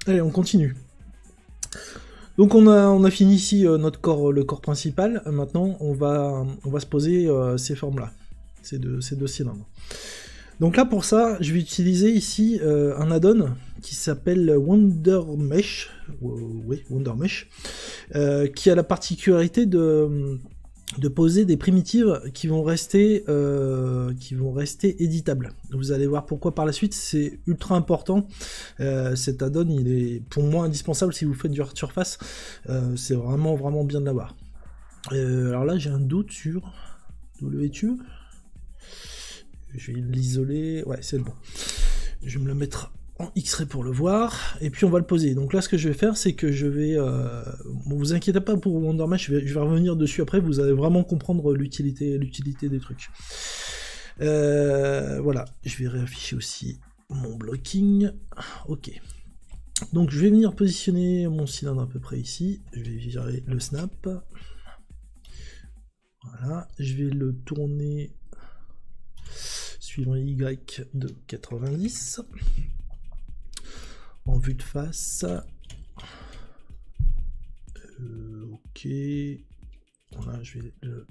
Allez, on continue. Donc on a fini ici notre corps, le corps principal. Maintenant, on va se poser ces formes-là, ces deux cylindres. Donc là, pour ça, je vais utiliser ici un add-on qui s'appelle Wonder Mesh, oui, Wonder Mesh, qui a la particularité de poser des primitives qui vont rester éditables. Vous allez voir pourquoi par la suite, c'est ultra important. Cet add-on, il est pour moi indispensable si vous faites du art surface. C'est vraiment bien de l'avoir. Alors là, j'ai un doute sur WTube. Je vais l'isoler. Ouais, c'est bon. Je vais me le mettre en X-ray pour le voir, et puis on va le poser. Donc là, ce que je vais faire, c'est que je vais... Bon, vous inquiétez pas pour Wonder Mesh, je vais revenir dessus après, vous allez vraiment comprendre l'utilité des trucs. Voilà, je vais réafficher aussi mon blocking. Ok. Donc je vais venir positionner mon cylindre à peu près ici. Je vais virer le snap. Voilà, je vais le tourner suivant Y de 90. En vue de face. Ok. Voilà, je vais le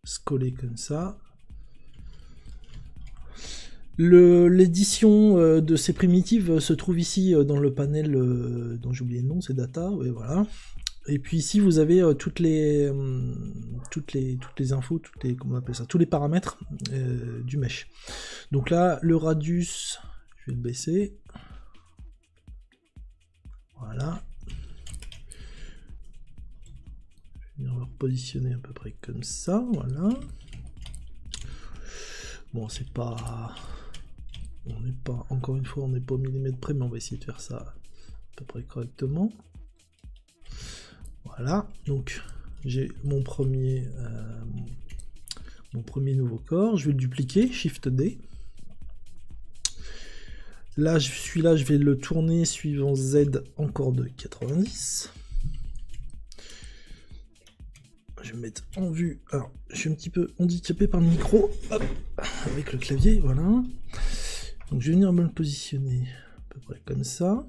scoller comme ça. L'édition de ces primitives se trouve ici dans le panel dont j'ai oublié le nom, c'est Data, ouais, voilà. Et puis ici vous avez toutes les infos, comment on appelle ça, tous les paramètres du mesh. Donc là, le radius, je vais le baisser. Voilà. Je vais le repositionner à peu près comme ça, voilà. Bon, c'est pas... On n'est pas, encore une fois, on n'est pas au millimètre près, mais on va essayer de faire ça à peu près correctement. Voilà, donc j'ai mon premier nouveau corps, je vais le dupliquer, Shift D. Là, celui-là, je vais le tourner suivant Z encore de 90. Je vais me mettre en vue. Alors, je suis un petit peu handicapé par le micro. Hop, avec le clavier, voilà. Donc, je vais venir me le positionner à peu près comme ça.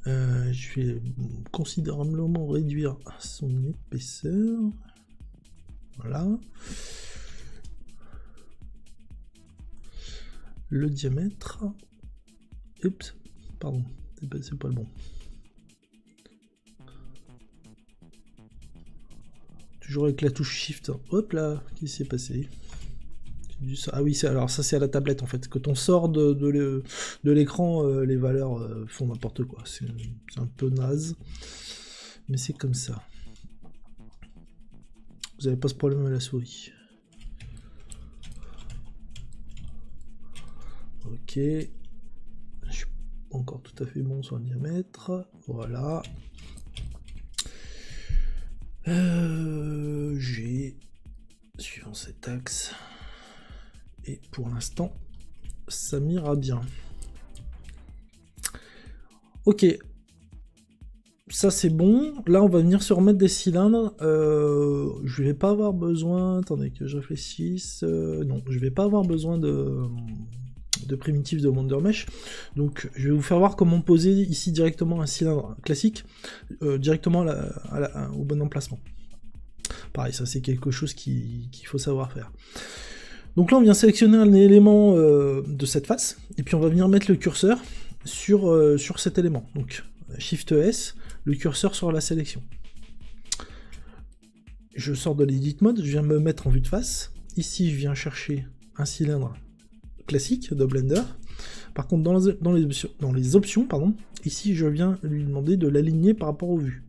Je vais considérablement réduire son épaisseur. Voilà. Le diamètre. Oups, pardon, c'est pas le bon. Toujours avec la touche Shift. Hop là, qu'est-ce qui s'est passé? Ah oui, alors ça c'est à la tablette en fait. Quand on sort de l'écran, les valeurs font n'importe quoi. C'est un peu naze. Mais c'est comme ça. Vous n'avez pas ce problème à la souris. Ok. Je suis pas encore tout à fait bon sur le diamètre. Voilà. J'ai... Suivant cet axe... Et pour l'instant, ça m'ira bien. Ok. Ça c'est bon. Là on va venir se remettre des cylindres. Je vais pas avoir besoin... Attendez que je réfléchisse. Non, je vais pas avoir besoin de primitives de Wonder Mesh. Donc je vais vous faire voir comment poser ici directement un cylindre classique. Directement au bon emplacement. Pareil, ça c'est quelque chose qu'il faut savoir faire. Donc là on vient sélectionner un élément de cette face, et puis on va venir mettre le curseur sur cet élément. Donc Shift S, le curseur sur la sélection. Je sors de l'edit mode, je viens me mettre en vue de face. Ici je viens chercher un cylindre classique de Blender. Par contre dans les options, pardon, ici je viens lui demander de l'aligner par rapport aux vues.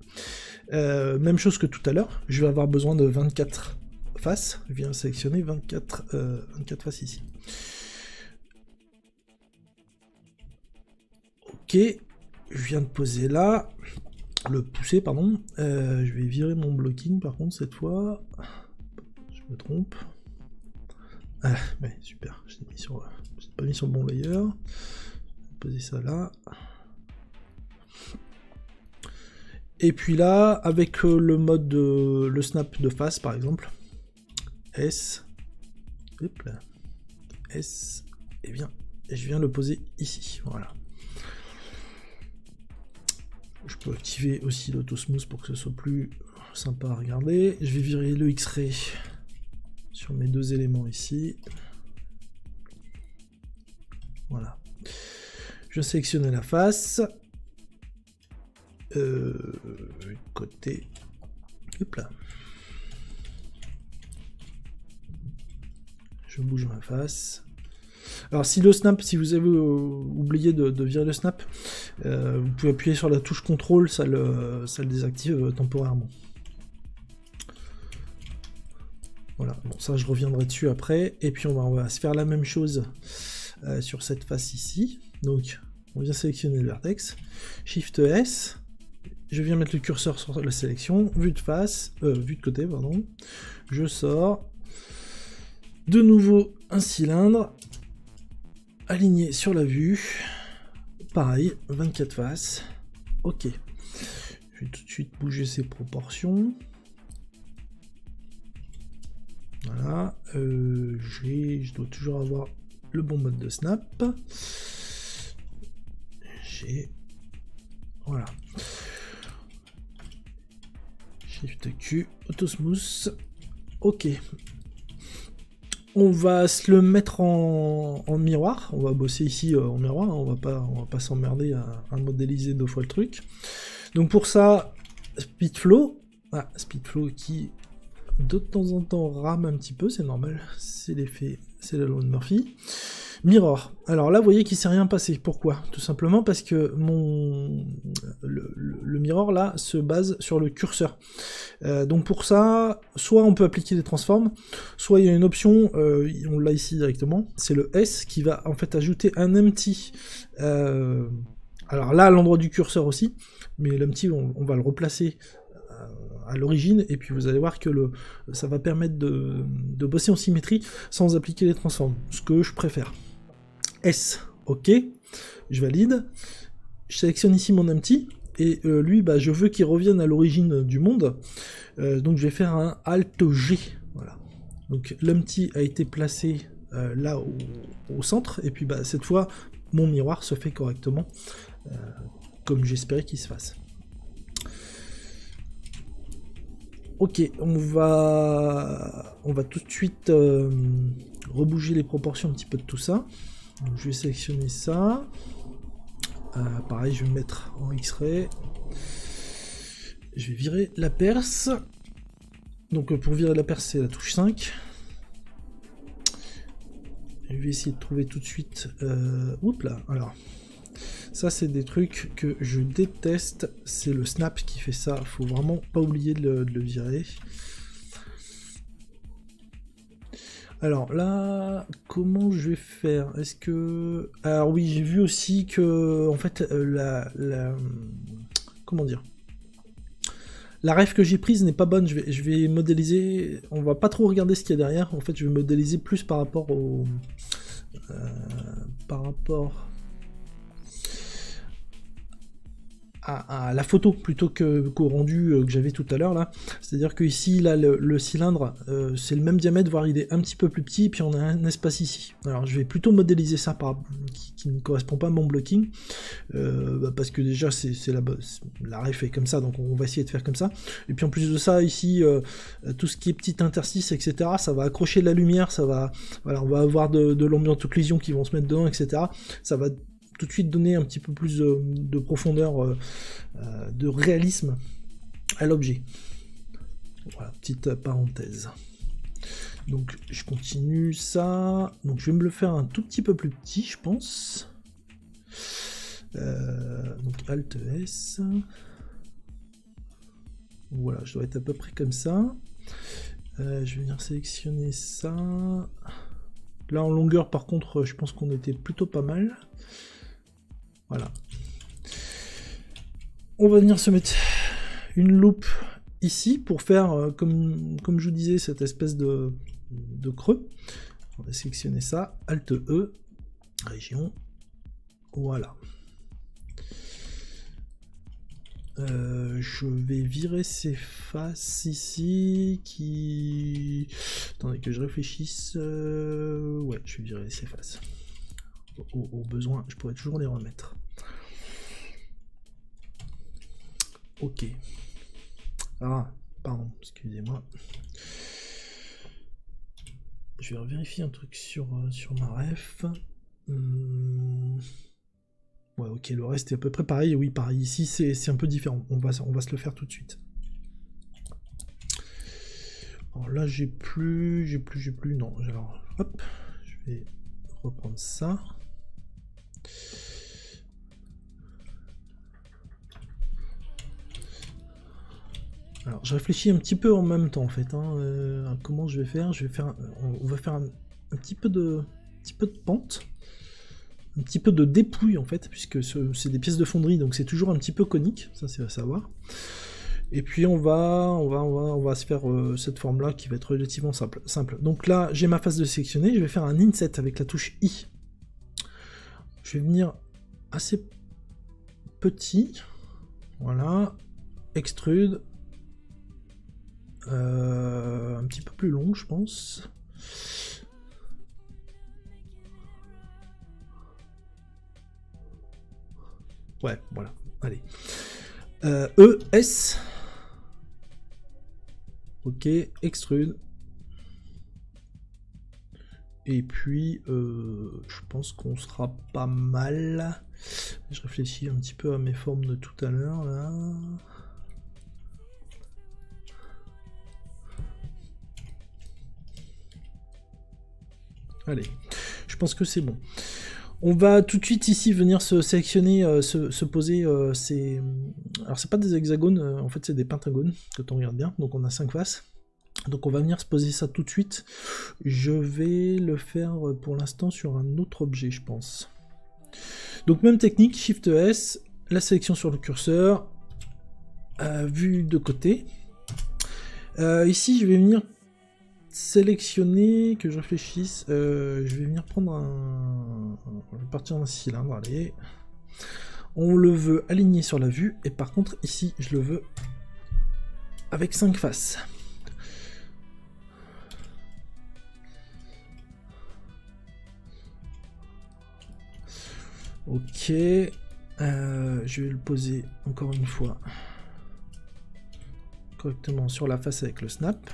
Même chose que tout à l'heure, je vais avoir besoin de 24 faces, je viens sélectionner 24 faces ici. Ok, je viens de poser là, le pousser, pardon. Je vais virer mon blocking par contre cette fois. Je me trompe. Ah, ouais, super, je l'ai pas mis sur le bon layer. Je vais poser ça là. Et puis là, avec le mode le snap de face par exemple, S, hop là, S, et bien, je viens le poser ici, voilà. Je peux activer aussi l'autosmooth pour que ce soit plus sympa à regarder. Je vais virer le X-ray sur mes deux éléments ici. Voilà. Je vais sélectionner la face. Côté. Hop là. Je bouge ma face. Alors si le snap, si vous avez oublié de virer le snap, vous pouvez appuyer sur la touche contrôle, ça le désactive temporairement. Voilà, bon ça je reviendrai dessus après, et puis on va se faire la même chose sur cette face ici. Donc on vient sélectionner le vertex, Shift S, je viens mettre le curseur sur la sélection, vue de face, vue de côté, pardon, je sors, de nouveau un cylindre, aligné sur la vue, pareil, 24 faces, ok. Je vais tout de suite bouger ses proportions. Voilà, je dois toujours avoir le bon mode de snap. Voilà. Shift Q, Autosmooth, ok. On va se le mettre en miroir, on va bosser ici en miroir, on va pas s'emmerder à modéliser deux fois le truc. Donc pour ça, Speedflow, Speedflow qui de temps en temps rame un petit peu, c'est normal, c'est l'effet, c'est la loi de Murphy. Mirror, alors là vous voyez qu'il s'est rien passé, pourquoi? Tout simplement parce que le mirror là se base sur le curseur. Donc pour ça, soit on peut appliquer des transforms, soit il y a une option, on l'a ici directement, c'est le S qui va en fait ajouter un empty, alors là à l'endroit du curseur aussi, mais l'empty on va le replacer à l'origine, et puis vous allez voir que ça va permettre de bosser en symétrie sans appliquer les transforms, ce que je préfère. S, ok, je valide, je sélectionne ici mon empty, et lui, je veux qu'il revienne à l'origine du monde, donc je vais faire un Alt G, voilà. Donc l'empty a été placé là au centre, et puis cette fois, mon miroir se fait correctement, comme j'espérais qu'il se fasse. Ok, on va tout de suite rebouger les proportions un petit peu de tout ça. Donc, je vais sélectionner ça. Pareil, je vais me mettre en X-ray. Je vais virer la perce. Donc pour virer la perce, c'est la touche 5. Je vais essayer de trouver tout de suite... Oups là, alors... Ça, c'est des trucs que je déteste. C'est le snap qui fait ça. Faut vraiment pas oublier de le virer. Alors là, comment je vais faire? Est-ce que... Alors oui, j'ai vu aussi que... En fait, comment dire? La ref que j'ai prise n'est pas bonne. Je vais modéliser... On va pas trop regarder ce qu'il y a derrière. En fait, je vais modéliser plus par rapport au... à la photo plutôt qu'au rendu que j'avais tout à l'heure là. C'est-à-dire que ici là le cylindre c'est le même diamètre, voire il est un petit peu plus petit, puis on a un espace ici. Alors je vais plutôt modéliser ça qui ne correspond pas à mon blocking, parce que déjà c'est la ref est comme ça, donc on va essayer de faire comme ça. Et puis en plus de ça ici tout ce qui est petit interstice, etc., ça va accrocher de la lumière, ça va, voilà, on va avoir de l'ambiance occlusion qui vont se mettre dedans, etc. Ça va tout de suite donner un petit peu plus de profondeur, de réalisme à l'objet. Voilà, petite parenthèse. Donc je continue ça. Donc je vais me le faire un tout petit peu plus petit, je pense. Donc Alt S. Voilà, je dois être à peu près comme ça. Je vais venir sélectionner ça. Là en longueur par contre, je pense qu'on était plutôt pas mal. Voilà. On va venir se mettre une loupe ici pour faire, comme je vous disais, cette espèce de creux. On va sélectionner ça, Alt E, région, voilà. Je vais virer ces faces ici qui... Attendez que je réfléchisse. Ouais, je vais virer ces faces. Au besoin, je pourrais toujours les remettre. Ok. Ah, pardon, excusez-moi. Je vais vérifier un truc sur ma ref. Ouais, ok, le reste est à peu près pareil. Oui, pareil. Ici, c'est un peu différent. On va se le faire tout de suite. Alors là, j'ai plus. Non, alors, hop, je vais reprendre ça. Alors, je réfléchis un petit peu en même temps, en fait. À comment je vais faire. On va faire un petit peu de pente. Un petit peu de dépouille, en fait, puisque c'est des pièces de fonderie, donc c'est toujours un petit peu conique. Ça, c'est à savoir. Et puis on va se faire cette forme-là qui va être relativement simple. Donc là, j'ai ma phase de sélectionner. Je vais faire un inset avec la touche I. Je vais venir assez petit. Voilà. Extrude. Un petit peu plus long, je pense. Ouais, voilà. Allez. E, S. Ok, extrude. Et puis, je pense qu'on sera pas mal. Je réfléchis un petit peu à mes formes de tout à l'heure, là. Allez, je pense que c'est bon. On va tout de suite ici venir se sélectionner, se poser ces... Alors c'est pas des hexagones, en fait c'est des pentagones, quand on regarde bien, donc on a 5 faces. Donc on va venir se poser ça tout de suite. Je vais le faire pour l'instant sur un autre objet, je pense. Donc même technique, Shift S, la sélection sur le curseur, vue de côté. Ici je vais venir sélectionner, que je réfléchisse, je vais venir prendre on va partir d'un cylindre, allez. On le veut aligné sur la vue, et par contre ici je le veux avec 5 faces. Ok, je vais le poser encore une fois correctement sur la face avec le snap.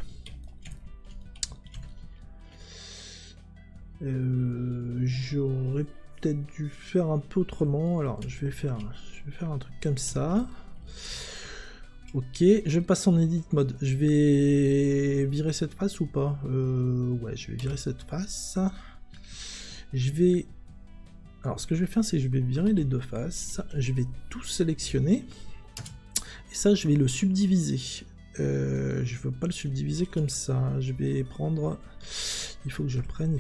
J'aurais peut-être dû faire un peu autrement. Alors je vais faire un truc comme ça. Ok, je passe en edit mode. Je vais virer cette face ou pas? Ouais, je vais virer cette face. Je vais... Alors ce que je vais faire, c'est que je vais virer les deux faces. Je vais tout sélectionner. Et ça, je vais le subdiviser. Je veux pas le subdiviser comme ça. Je vais prendre... Il faut que je prenne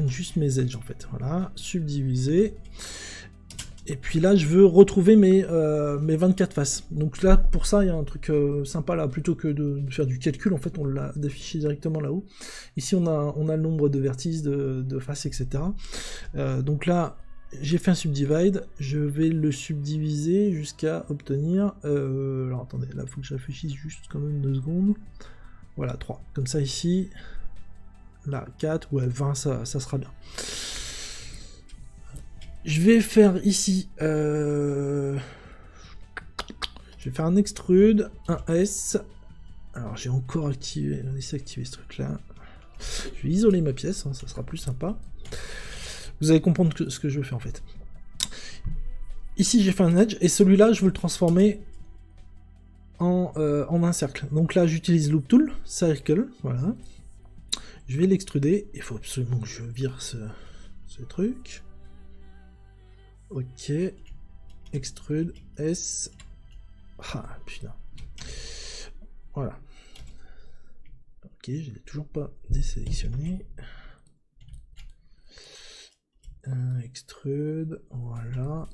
juste mes edges en fait. Voilà, subdiviser. Et puis là, je veux retrouver mes 24 faces. Donc là, pour ça, il y a un truc sympa là. Plutôt que de faire du calcul, en fait, on l'a affiché directement là-haut. Ici, on a le nombre de vertices, de faces, etc. Donc là, j'ai fait un subdivide. Je vais le subdiviser jusqu'à obtenir... alors attendez, là, il faut que je réfléchisse juste quand même 2 secondes. Voilà, 3. Comme ça, ici... Là, 4, ouais, 20, ça sera bien. Je vais faire ici... Je vais faire un extrude, un S. Alors, j'ai encore laissé activer ce truc-là. Je vais isoler ma pièce, hein, ça sera plus sympa. Vous allez comprendre ce que je veux faire, en fait. Ici, j'ai fait un edge, et celui-là, je veux le transformer en un cercle. Donc là, j'utilise Loop Tool, Circle, voilà. Je vais l'extruder, il faut absolument que je vire ce truc. Ok, extrude, S. Ah, putain. Voilà. Ok, je l'ai toujours pas désélectionné. Extrude, voilà.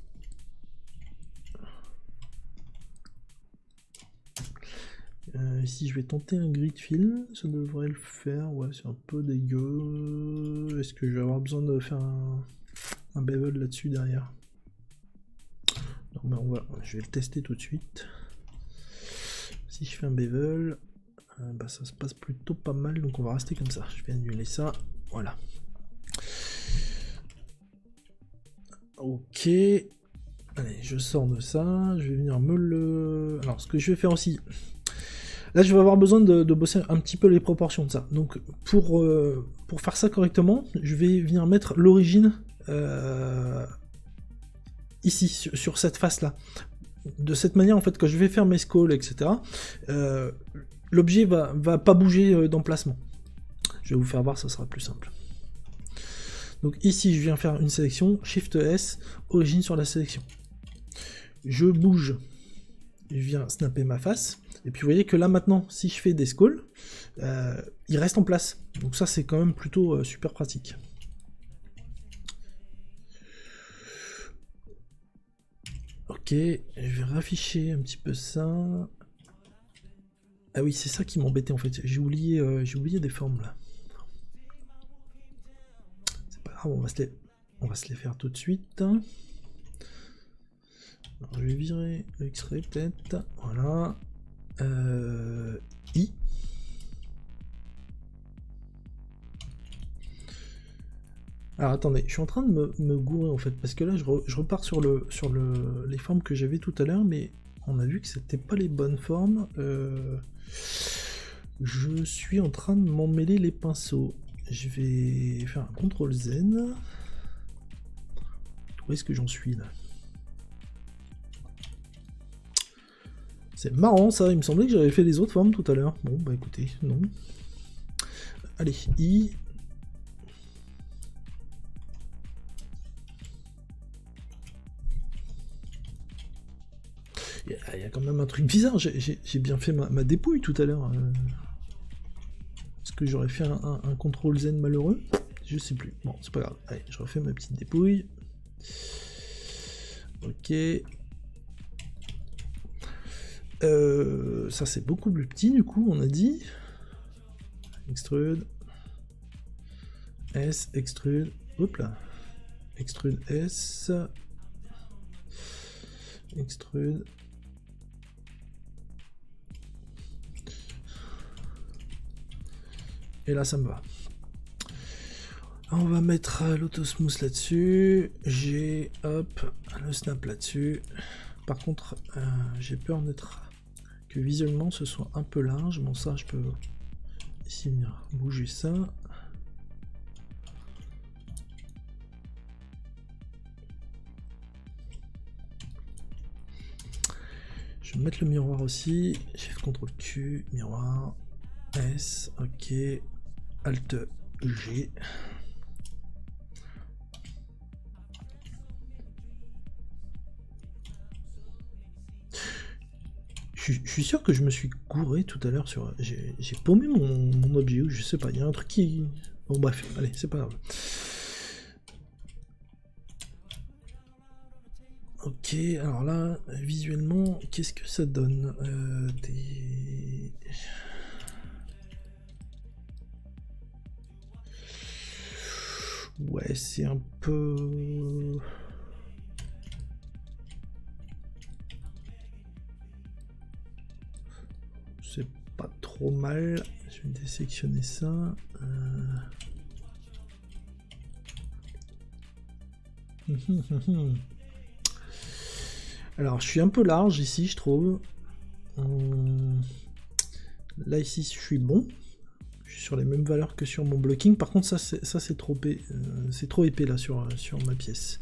Ici je vais tenter un grid fill, ça devrait le faire, ouais c'est un peu dégueu. Est-ce que je vais avoir besoin de faire un bevel là-dessus derrière? Non mais je vais le tester tout de suite. Si je fais un bevel, bah ça se passe plutôt pas mal, donc on va rester comme ça. Je vais annuler ça, voilà. Ok. Allez, je sors de ça, je vais venir me le... Alors, ce que je vais faire aussi... Là, je vais avoir besoin de bosser un petit peu les proportions de ça. Donc, pour faire ça correctement, je vais venir mettre l'origine ici, sur cette face-là. De cette manière, en fait, quand je vais faire mes scrolls, etc., l'objet va pas bouger d'emplacement. Je vais vous faire voir, ça sera plus simple. Donc ici, je viens faire une sélection, Shift S, origine sur la sélection. Je bouge, je viens snapper ma face, et puis vous voyez que là maintenant, si je fais des scrolls, il reste en place. Donc ça, c'est quand même plutôt super pratique. Ok, je vais rafficher un petit peu ça. Ah oui, c'est ça qui m'embêtait en fait. J'ai oublié des formes là. C'est pas grave, on va se les faire tout de suite. Alors, je vais virer le X-ray peut-être. Voilà. I. Alors attendez, je suis en train de me gourer en fait, parce que là je repars sur les formes que j'avais tout à l'heure, mais on a vu que c'était pas les bonnes formes. Je suis en train de m'emmêler les pinceaux. Je vais faire un CTRL Z. Où est-ce que j'en suis là? C'est marrant ça, il me semblait que j'avais fait les autres formes tout à l'heure. Bon bah écoutez, non. Allez, I. Il y a quand même un truc bizarre, j'ai bien fait ma dépouille tout à l'heure. Est-ce que j'aurais fait un CTRL Z malheureux? Je sais plus. Bon, c'est pas grave. Allez, je refais ma petite dépouille. Ok. Ça c'est beaucoup plus petit du coup, on a dit. Extrude. S, extrude. Hop là. Extrude S. Extrude. Et là ça me va. On va mettre l'autosmooth là-dessus. J'ai hop le snap là-dessus. Par contre, j'ai peur d'être que visuellement ce soit un peu large. Bon ça je peux ici venir bouger ça. Je vais mettre le miroir aussi. Shift CTRL Q, miroir. S, ok. Alt G. Je suis sûr que je me suis gouré tout à l'heure sur... J'ai paumé mon objet, je sais pas, il y a un truc qui... Bon bref, allez, c'est pas grave. Ok, alors là, visuellement, qu'est-ce que ça donne Ouais, c'est un peu... C'est pas trop mal. Je vais désélectionner ça. Alors, je suis un peu large ici, je trouve. Là, ici, je suis bon. Je suis sur les mêmes valeurs que sur mon blocking. Par contre, ça c'est trop épais là sur ma pièce.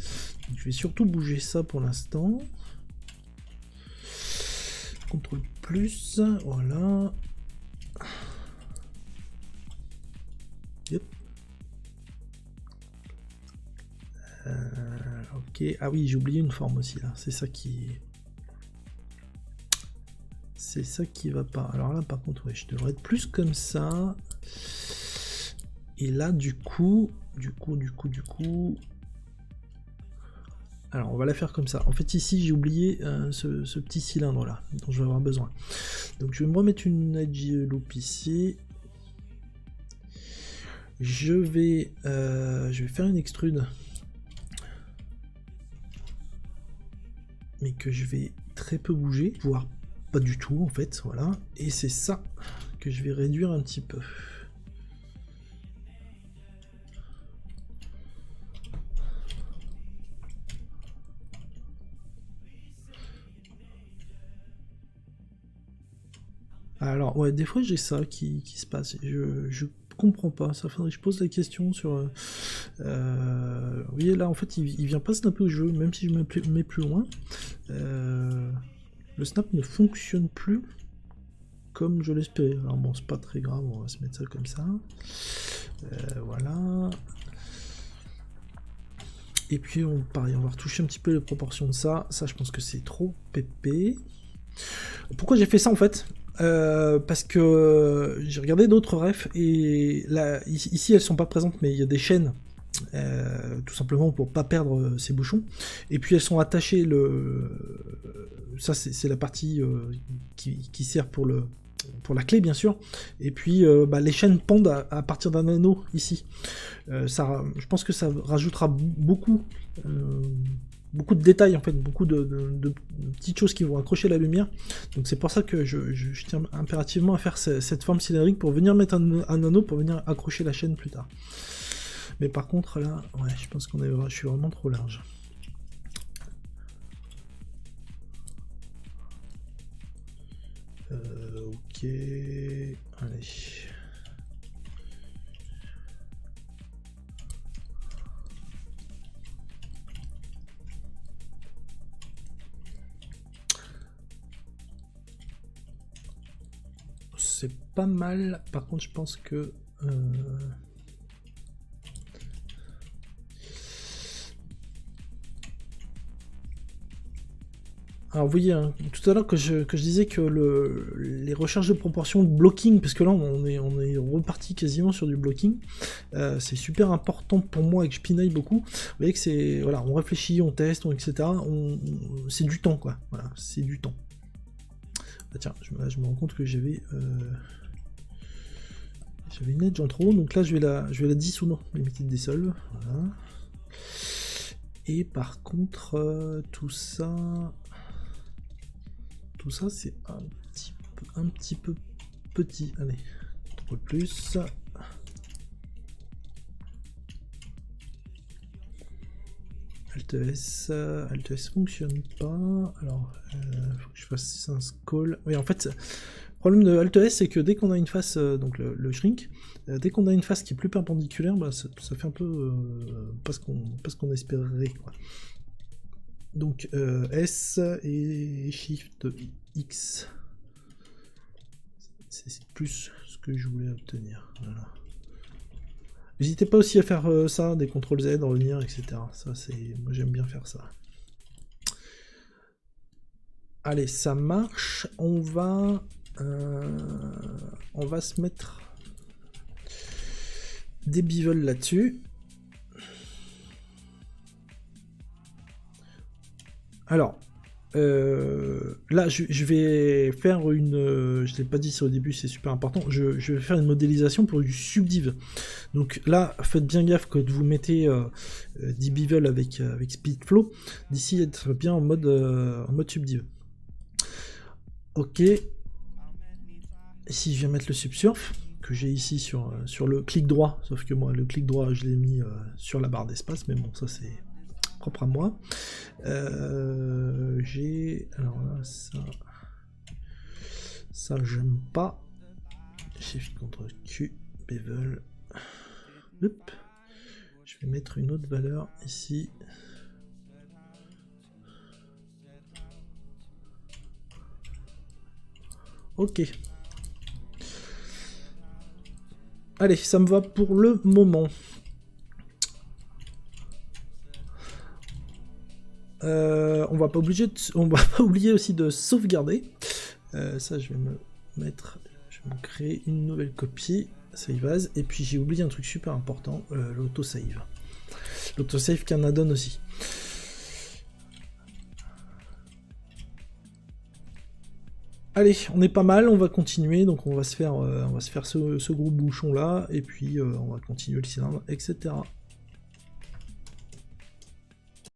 Donc, je vais surtout bouger ça pour l'instant. CTRL plus, voilà. Yep. Ok, ah oui, j'ai oublié une forme aussi là. C'est ça qui va pas. Alors là, par contre, ouais, je devrais être plus comme ça. Et là, du coup. Alors, on va la faire comme ça. En fait, ici, j'ai oublié ce petit cylindre là, dont je vais avoir besoin. Donc, je vais me remettre une edge loop ici. Je vais faire une extrude. Mais que je vais très peu bouger, voire pas du tout en fait, voilà. Et c'est ça que je vais réduire un petit peu. Alors, ouais, des fois j'ai ça qui se passe. Je comprends pas. Ça faudrait que je pose la question sur. Vous voyez, là, en fait, il vient pas snapper au jeu, même si je me mets plus loin. Le snap ne fonctionne plus comme je l'espérais. Alors, bon, c'est pas très grave, on va se mettre ça comme ça. Voilà. Et puis, pareil, on va retoucher un petit peu les proportions de ça. Ça, je pense que c'est trop pépé. Pourquoi j'ai fait ça, en fait? Parce que j'ai regardé d'autres refs et là, ici elles sont pas présentes, mais il y a des chaînes tout simplement pour pas perdre ces bouchons. Et puis elles sont attachées, ça c'est la partie qui sert pour la clé bien sûr. Et puis les chaînes pendent à partir d'un anneau ici. Je pense que ça rajoutera beaucoup de détails en fait, beaucoup de petites choses qui vont accrocher la lumière. Donc c'est pour ça que je tiens impérativement à faire cette forme cylindrique pour venir mettre un anneau pour venir accrocher la chaîne plus tard. Mais par contre là, ouais, je pense je suis vraiment trop large. Ok, allez. C'est pas mal, par contre je pense que alors vous voyez, hein, tout à l'heure que je disais que les recherches de proportion de blocking, parce que là on est reparti quasiment sur du blocking, c'est super important pour moi et que je pinaille beaucoup. Vous voyez que c'est, voilà, on réfléchit, on teste, etc. C'est du temps quoi, voilà, c'est du temps. Ah, tiens, je me rends compte que j'avais une edge en trop, donc là je vais la dissoudre, limited dissolve, voilà. Et par contre, tout ça c'est un petit peu petit. Allez, CTRL plus. Alt S fonctionne pas. Alors, faut que je fasse un scroll. Oui, en fait, le problème de Alt S, c'est que dès qu'on a une face, donc le shrink, dès qu'on a une face qui est plus perpendiculaire, ça fait un peu pas ce qu'on espérait, quoi. Donc S et Shift X, c'est plus ce que je voulais obtenir. Voilà. N'hésitez pas aussi à faire ça, des CTRL Z, revenir, etc. Ça, moi j'aime bien faire ça. Allez, ça marche. On va se mettre des bevels là-dessus. Alors, là, je vais faire une... je ne l'ai pas dit ça au début, c'est super important. Je vais faire une modélisation pour du subdiv. Donc là, faites bien gaffe que vous mettez 10 bevel avec Speedflow. D'ici, être bien en mode subdiv. Ok. Ici, je viens mettre le subsurf que j'ai ici sur le clic droit. Sauf que moi, le clic droit, je l'ai mis sur la barre d'espace. Mais bon, ça, c'est propre à moi. Alors là, ça j'aime pas. Shift CTRL Q, bevel. Hop. Je vais mettre une autre valeur ici. Ok. Allez, ça me va pour le moment. On va pas oublier aussi de sauvegarder. Ça, je vais me créer une nouvelle copie, save as, et puis j'ai oublié un truc super important, l'autosave. L'autosave qui est un add-on aussi. Allez, on est pas mal, on va continuer, donc on va se faire ce gros bouchon là, et puis on va continuer le cylindre, etc.